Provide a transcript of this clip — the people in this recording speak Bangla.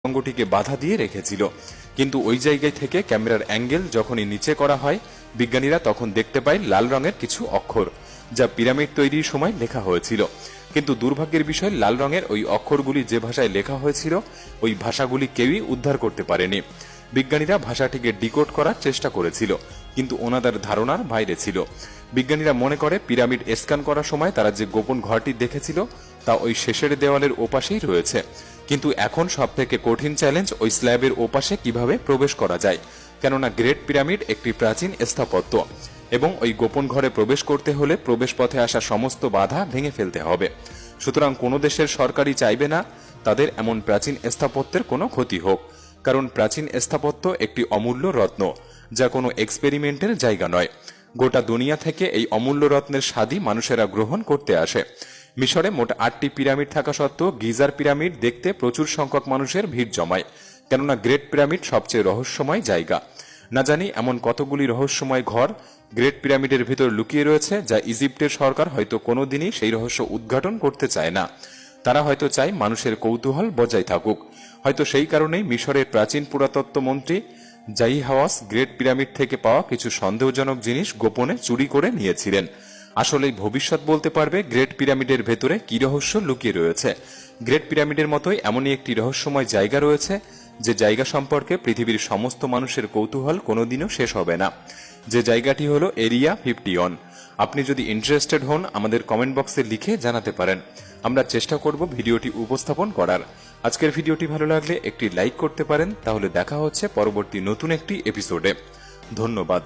সুড়ঙ্গটিকে বাধা দিয়ে রেখেছিল। কিন্তু ওই জায়গায় থেকে ক্যামেরার অ্যাঙ্গেল যখনই নিচে করা হয়, বিজ্ঞানীরা তখন দেখতে পায় লাল রঙের কিছু অক্ষর, যা পিরামিড তৈরির সময় লেখা হয়েছিল। কিন্তু দুর্ভাগ্যের বিষয়, লাল রঙের ওই অক্ষরগুলি যে ভাষায় লেখা হয়েছিল, ওই ভাষাগুলি কেউই উদ্ধার করতে পারেনি। বিজ্ঞানীরা ভাষাটিকে ডিকোড করার চেষ্টা করেছিল, কিন্তু ওনাদের ধারণার বাইরে ছিল। বিজ্ঞানীরা মনে করে পিরামিড স্ক্যান করার সময় তারা যে গোপন ঘরটি দেখেছিল তা ওই শেষের দেওয়ালের ওপাশেই রয়েছে। কিন্তু এখন সবথেকে কঠিন চ্যালেঞ্জ ওই স্ল্যাবের ওপাশে কিভাবে প্রবেশ করা যায়, কেননা গ্রেট পিরামিড একটি প্রাচীন স্থাপত্য এবং ওই গোপন ঘরে প্রবেশ করতে হলে প্রবেশ পথে আসা সমস্ত বাধা ভেঙে ফেলতে হবে। সুতরাং কোনো দেশের সরকারই চাইবে না তাদের এমন প্রাচীন স্থাপত্যের কোনো ক্ষতি হোক, কারণ প্রাচীন স্থাপত্য একটি অমূল্য রত্ন, যা কোনো এক্সপেরিমেন্টের জায়গা নয়। গোটা দুনিয়া থেকে এই অমূল্য রত্নের স্বাদই মানুষেরা গ্রহণ করতে আসে। মিশরে মোট 8টি পিরামিড থাকা সত্ত্বেও গিজার পিরামিড দেখতে প্রচুর সংখ্যক মানুষের ভিড় জমায়, কেননা গ্রেট পিরামিড সবচেয়ে রহস্যময় জায়গা। না জানি এমন কতগুলি রহস্যময় ঘর গ্রেট পিরামিডের ভিতর লুকিয়ে রয়েছে, যা ইজিপ্টের সরকার হয়তো কোনোদিনই সেই রহস্য উদ্ঘাটন করতে চায় না। তারা হয়তো চায় মানুষের কৌতূহল বজায় থাকুক। হয়তো সেই কারণেই মিশরের প্রাচীন পুরাতত্ত্ব মন্ত্রী জাইহাওয়াস গ্রেট পিরামিড থেকে পাওয়া কিছু সন্দেহজনক জিনিস গোপনে চুরি করে নিয়েছিলেন। আসলেই ভবিষ্যৎ বলতে পারবে গ্রেট পিরামিডের ভেতরে কি রহস্য লুকিয়ে রয়েছে। গ্রেট পিরামিডের মতোই এমনই একটি রহস্যময় জায়গা রয়েছে, যে জায়গা সম্পর্কে পৃথিবীর সমস্ত মানুষের কৌতূহল কোনোদিনও শেষ হবে না। যে জায়গাটি হলো এরিয়া 51। আপনি যদি ইন্টারেস্টেড হন, আমাদের কমেন্ট বক্সে লিখে জানাতে পারেন। আমরা চেষ্টা করব ভিডিওটি উপস্থাপন করার। আজকের ভিডিওটি ভালো লাগলে একটি লাইক করতে পারেন। তাহলে দেখা হচ্ছে পরবর্তী নতুন একটি এপিসোডে। ধন্যবাদ।